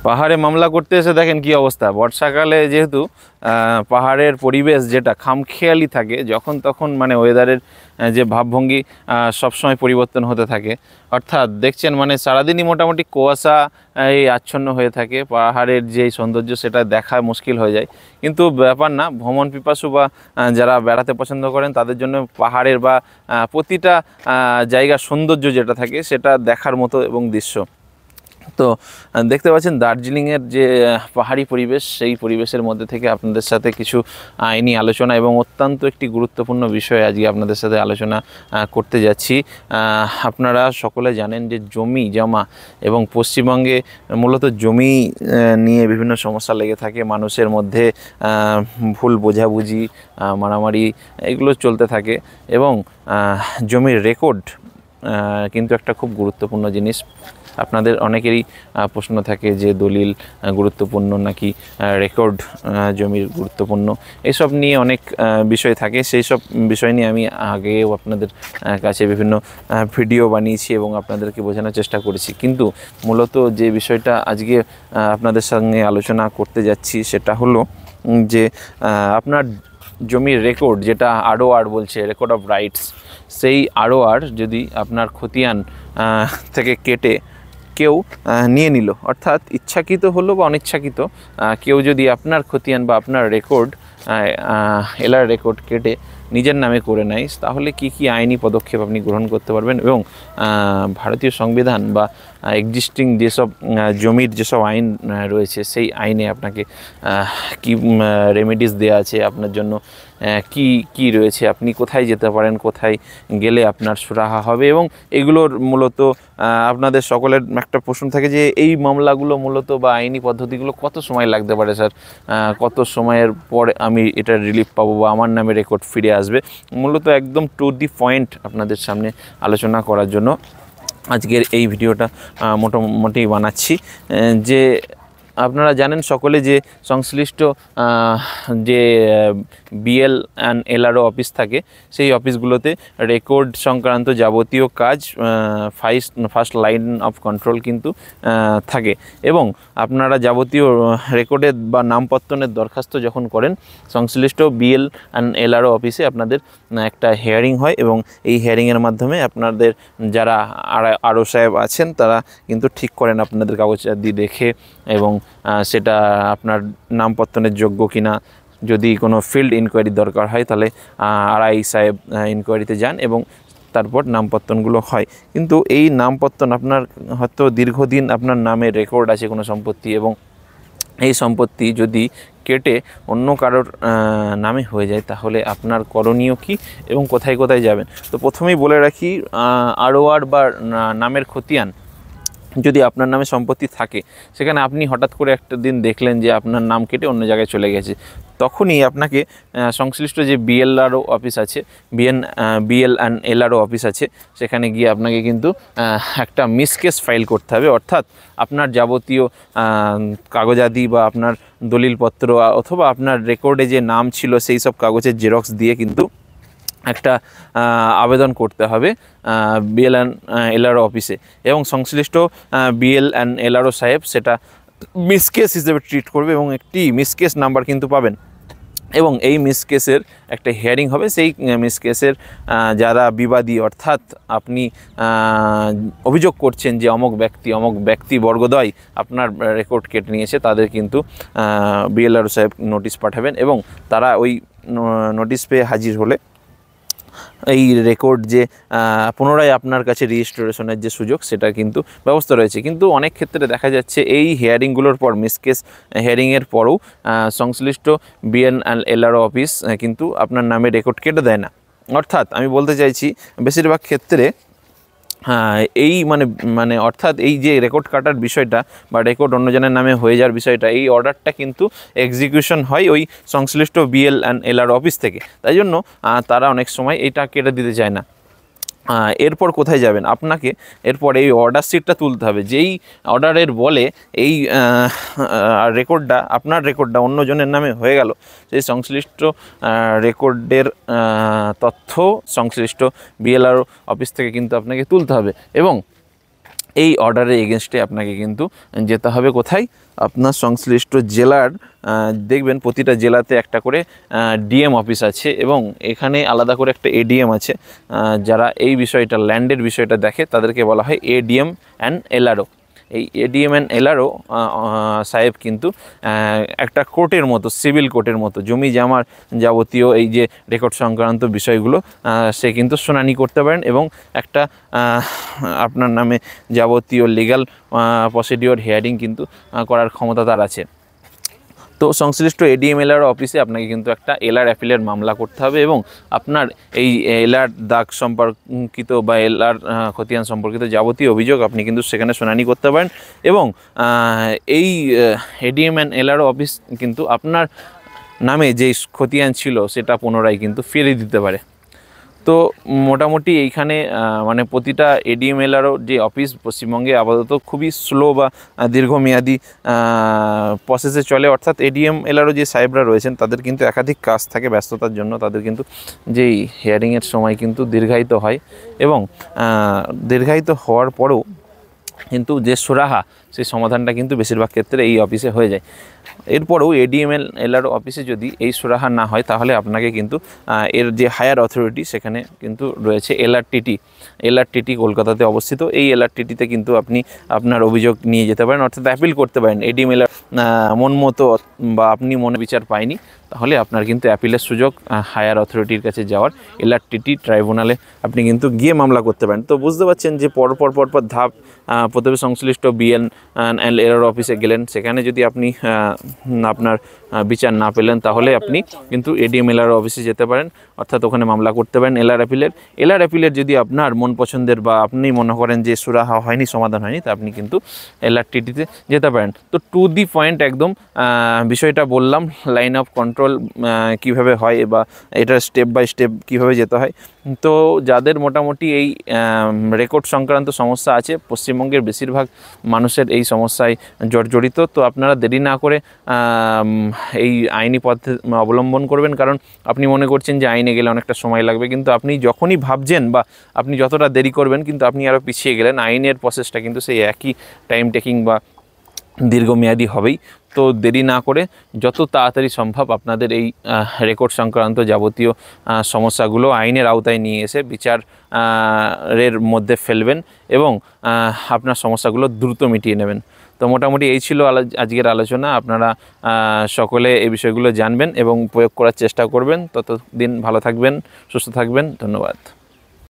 পাহাড়ে মামলা করতে এসে দেখেন কি অবস্থা। বর্ষাকালে যেহেতু পাহাড়ের পরিবেশ যেটা খামখেয়ালি থাকে, যখন তখন মানে ওয়েদারের যে ভাবভঙ্গি সবসময় পরিবর্তন হতে থাকে। অর্থাৎ দেখছেন মানে সারাদিনই মোটামুটি কুয়াশা এই আচ্ছন্ন হয়ে থাকে, পাহাড়ের যে সৌন্দর্য সেটা দেখা মুশকিল হয়ে যায়। কিন্তু ব্যাপার না, ভ্রমণ পিপাসু বা যারা বেড়াতে পছন্দ করেন তাদের জন্য পাহাড়ের বা প্রতিটা জায়গার সৌন্দর্য যেটা থাকে সেটা দেখার মতো এবং দৃশ্য। তো দেখতে পাচ্ছেন দার্জিলিংয়ের যে পাহাড়ি পরিবেশ, সেই পরিবেশের মধ্যে থেকে আপনাদের সাথে কিছু আইনি আলোচনা এবং অত্যন্ত একটি গুরুত্বপূর্ণ বিষয় আজকে আপনাদের সাথে আলোচনা করতে যাচ্ছি। আপনারা সকলে জানেন যে জমি জমা এবং পশ্চিমবঙ্গে মূলত জমি নিয়ে বিভিন্ন সমস্যা লেগে থাকে, মানুষের মধ্যে ভুল বোঝাবুঝি, মারামারি এগুলো চলতে থাকে। এবং জমির রেকর্ড কিন্তু একটা খুব গুরুত্বপূর্ণ জিনিস। আপনাদের অনেকেরই প্রশ্ন থাকে যে দলিল গুরুত্বপূর্ণ নাকি রেকর্ড জমির গুরুত্বপূর্ণ, এসব নিয়ে অনেক বিষয় থাকে। সেই সব বিষয় নিয়ে আমি আগেও আপনাদের কাছে বিভিন্ন ভিডিও বানিয়েছি এবং আপনাদেরকে বোঝানোর চেষ্টা করেছি। কিন্তু মূলত যে বিষয়টা আজকে আপনাদের সঙ্গে আলোচনা করতে যাচ্ছি সেটা হলো যে আপনার জমির রেকর্ড, যেটা ROR বলছে, রেকর্ড অফ রাইটস, সেই ROR যদি আপনার খতিয়ান থেকে কেটে কেউ নিয়ে নিল, অর্থাৎ ইচ্ছাকৃত হলো বা অনিচ্ছাকৃত, কেউ যদি আপনার খতিয়ান বা আপনার রেকর্ড LR রেকর্ড কেটে নিজের নামে করে নেয়, তাহলে কি কি আইনি পদক্ষেপ আপনি গ্রহণ করতে পারবেন এবং ভারতীয় সংবিধান বা এক্সিস্টিং যেসব জমির যেসব আইন রয়েছে সেই আইনে আপনাকে কি রেমেডিস দেওয়া আছে আপনার জন্য, কি কি রয়েছে, আপনি কোথায় যেতে পারেন, কোথায় গেলে আপনার সুরাহা হবে। এবং এগুলোর মূলত আপনাদের সকলের একটা প্রশ্ন থাকে যে এই মামলাগুলো মূলত বা আইনি পদ্ধতিগুলো কত সময় লাগতে পারে স্যার, কত সময়ের পরে আমি এটা রিলিফ পাবো বা আমার নামে রেকর্ড ফিরে আসবে। মূলত একদম টু দি পয়েন্ট আপনাদের সামনে আলোচনা করার জন্য আজকের এই ভিডিওটা মোটামুটি বানাচ্ছি। যে আপনারা জানেন সকলে যে সংশ্লিষ্ট যে BL অ্যান্ড LRO অফিস থাকে, সেই অফিসগুলোতে রেকর্ড সংক্রান্ত যাবতীয় কাজ ফার্স্ট লাইন অফ কন্ট্রোল কিন্তু থাকে। এবং আপনারা যাবতীয় রেকর্ডের বা নামপত্তনের দরখাস্ত যখন করেন, সংশ্লিষ্ট BL অ্যান্ড LRO অফিসে আপনাদের একটা হিয়ারিং হয় এবং এই হিয়ারিংয়ের মাধ্যমে আপনাদের যারা RO সাহেব আছেন তারা কিন্তু ঠিক করেন আপনাদের কাগজাদি দেখে এবং সেটা আপনার নামপত্তনের যোগ্য কিনা। যদি কোনো ফিল্ড ইনকোয়ারি দরকার হয় তাহলে RI সাহেব ইনকোয়ারিতে যান এবং তারপর নামপত্তনগুলো হয়। কিন্তু এই নামপত্তন আপনার হয়তো দীর্ঘদিন আপনার নামে রেকর্ড আছে কোনো সম্পত্তি, এবং এই সম্পত্তি যদি কেটে অন্য কারোর নামে হয়ে যায় তাহলে আপনার করণীয় কী এবং কোথায় কোথায় যাবেন। তো প্রথমেই বলে রাখি, ROR বা নামের খতিয়ান যদি আপনার নামে সম্পত্তি থাকে, সেখানে আপনি হঠাৎ করে একটা দিন দেখলেন যে আপনার নাম কেটে অন্য জায়গায় চলে গেছে, তখনই আপনাকে সংশ্লিষ্ট যে BLRO অফিস আছে, BL অ্যান্ড LRO অফিস আছে, সেখানে গিয়ে আপনাকে কিন্তু একটা মিসকেস ফাইল করতে হবে। অর্থাৎ আপনার যাবতীয় কাগজাদি বা আপনার দলিলপত্র অথবা আপনার রেকর্ডে যে নাম ছিল সেই সব কাগজের জেরক্স দিয়ে কিন্তু একটা আবেদন করতে হবে BL অ্যান্ড LRO অফিসে। এবং সংশ্লিষ্ট BL অ্যান্ড LRO সাহেব সেটা মিসকেস হিসেবে ট্রিট করবে এবং একটি মিসকেস নাম্বার কিন্তু পাবেন। এবং এই মিসকেসের একটা হিয়ারিং হবে। সেই মিসকেসের যারা বিবাদী, অর্থাৎ আপনি অভিযোগ করছেন যে অমুক ব্যক্তি বর্গদ্বয় আপনার রেকর্ড কেটে নিয়েছে, তাদের কিন্তু BLRO সাহেব নোটিশ পাঠাবেন এবং তারা ওই নোটিশ পেয়ে হাজির হলে এই রেকর্ড যে পুনরায় আপনার কাছে রেজিস্ট্রেশনের যে সুযোগ সেটা কিন্তু ব্যবস্থা রয়েছে। কিন্তু অনেক ক্ষেত্রে দেখা যাচ্ছে এই হিয়ারিংগুলোর পর, মিসকেস হিয়ারিংয়ের পরেও সংশ্লিষ্ট BL অ্যান্ড LRO অফিস কিন্তু আপনার নামে রেকর্ড কেটে দেয় না। অর্থাৎ আমি বলতে চাইছি বেশিরভাগ ক্ষেত্রে এই অর্থাৎ এই যে রেকর্ড কাটার বিষয়টা বা রেকর্ড অন্যজনের নামে হয়ে যাওয়ার বিষয়টা, এই অর্ডারটা কিন্তু এক্সিকিউশন হয় ওই সংশ্লিষ্ট BL অ্যান্ড LRO অফিস থেকে। তাই জন্য তারা অনেক সময় এইটা কেটে দিতে চায় না। এরপর কোথায় যাবেন, আপনাকে এরপর এই অর্ডার শিটটা তুলতে হবে, যেই অর্ডারের বলে এই রেকর্ডটা, আপনার রেকর্ডটা অন্যজনের নামে হয়ে গেল, সেই সংশ্লিষ্ট রেকর্ডের তথ্য সংশ্লিষ্ট BLRO অফিস থেকে কিন্তু আপনাকে তুলতে হবে। এবং এই অর্ডারের এগেনস্টে আপনাকে কিন্তু যেতে হবে কোথায়, আপনার সংশ্লিষ্ট জেলার, দেখবেন প্রতিটা জেলাতে একটা করে ডিএম অফিস আছে এবং এখানে আলাদা করে একটা এডিএম আছে। যারা এই বিষয়টা ল্যান্ডের বিষয়টা দেখে তাদেরকে বলা হয় এডিএম অ্যান্ড এলআরও। এই এডিএম অ্যান্ড এলআরও সাহেব কিন্তু একটা কোর্টের মতো, সিভিল কোর্টের মতো জমি জামার যাবতীয় এই যে রেকর্ড সংক্রান্ত বিষয়গুলো সে কিন্তু শুনানি করতে পারেন এবং একটা আপনার নামে যাবতীয় লিগ্যাল প্রসিডিওর হিয়ারিং কিন্তু করার ক্ষমতা তার আছে। তো সংশ্লিষ্ট এডিএম এলআর অফিসে আপনাকে কিন্তু একটা এলআর অ্যাপিলের মামলা করতে হবে এবং আপনার এই এলআর দাগ সম্পর্কিত বা এলআর খতিয়ান সম্পর্কিত যাবতীয় অভিযোগ আপনি কিন্তু সেখানে শুনানি করতে পারেন এবং এই এডিএম অ্যান্ড এলআর অফিস কিন্তু আপনার নামে যেই খতিয়ান ছিল সেটা পুনরায় কিন্তু ফিরিয়ে দিতে পারে। তো মোটামুটি এইখানে মানে প্রতিটা এডিএমএলআরও যে অফিস পশ্চিমবঙ্গে আপাতত খুবই স্লো বা দীর্ঘমেয়াদী প্রসেসে চলে, অর্থাৎ এডিএমএলআরও যে সাহেবরা রয়েছেন তাদের কিন্তু একাধিক কাজ থাকে, ব্যস্ততার জন্য তাদের কিন্তু যেই হিয়ারিংয়ের সময় কিন্তু দীর্ঘায়িত হয় এবং দীর্ঘায়িত হওয়ার পরেও কিন্তু যে সুরাহা সেই সমাধানটা কিন্তু বেশিরভাগ ক্ষেত্রে এই অফিসে হয়ে যায়। এরপরেও এডিএমএলআরও অফিসে যদি এই সুরাহা না হয় তাহলে আপনাকে কিন্তু এর যে হায়ার অথরিটি সেখানে কিন্তু রয়েছে এলআরটিটি কলকাতাতে অবস্থিত। এই এলআরটিটিতে কিন্তু আপনি আপনার অভিযোগ নিয়ে যেতে পারেন, অর্থাৎ অ্যাপিল করতে পারেন। এডিএমএলআর মন মতো বা আপনি মনে বিচার পায়নি তাহলে আপনার কিন্তু অ্যাপিলের সুযোগ হায়ার অথরিটির কাছে যাওয়ার, এলআরটিটি ট্রাইব্যুনালে আপনি কিন্তু গিয়ে মামলা করতে পারেন। তো বুঝতে পারছেন যে পরপর ধাপ, প্রথমে সংশ্লিষ্ট বিএনএলআর অফিসে গেলেন, সেখানে যদি আপনি আপনার বিচার না পেলেন তাহলে আপনি কিন্তু এডিএমএলআর অফিসে যেতে পারেন, অর্থাৎ ওখানে মামলা করতে পারেন এলআর অ্যাপিলের যদি আপনার মন পছন্দের বা আপনি মনে করেন যে সুরাহা হয়নি, সমাধান হয়নি, তা আপনি কিন্তু এলআরটিটিতে যেতে পারেন। তো টু দি পয়েন্ট একদম বিষয়টা বললাম, লাইন অফ কন্ট্রোল কিভাবে হয় বা এটা স্টেপ বাই স্টেপ কিভাবে যেতে হয়। তো যাদের মোটামুটি এই রেকর্ড সংক্রান্ত সমস্যা আছে, পশ্চিমবঙ্গের বেশিরভাগ মানুষের এই সমস্যায় জর্জরিত, তো আপনারা দেরি না করে এই আইনি পথে অবলম্বন করবেন। কারণ আপনি মনে করছেন যে আইনে গেলে অনেকটা সময় লাগবে, কিন্তু আপনি যখনই ভাবছেন বা আপনি যতটা দেরি করবেন কিন্তু আপনি আরও পিছিয়ে গেলেন। আইনের প্রসেসটা কিন্তু সেই একই টাইম টেকিং বা দীর্ঘমেয়াদী হবেই। তো দেরি না করে যত তাড়াতাড়ি সম্ভব আপনাদের এই রেকর্ড সংক্রান্ত যাবতীয় সমস্যাগুলো আইনের আওতায় নিয়ে এসে বিচারের মধ্যে ফেলবেন এবং আপনার সমস্যাগুলো দ্রুত মিটিয়ে নেবেন। তো মোটামুটি এই ছিল আজকের আলোচনা। আপনারা সকলে এই বিষয়গুলো জানবেন এবং প্রয়োগ করার চেষ্টা করবেন। ততদিন ভালো থাকবেন, সুস্থ থাকবেন। ধন্যবাদ।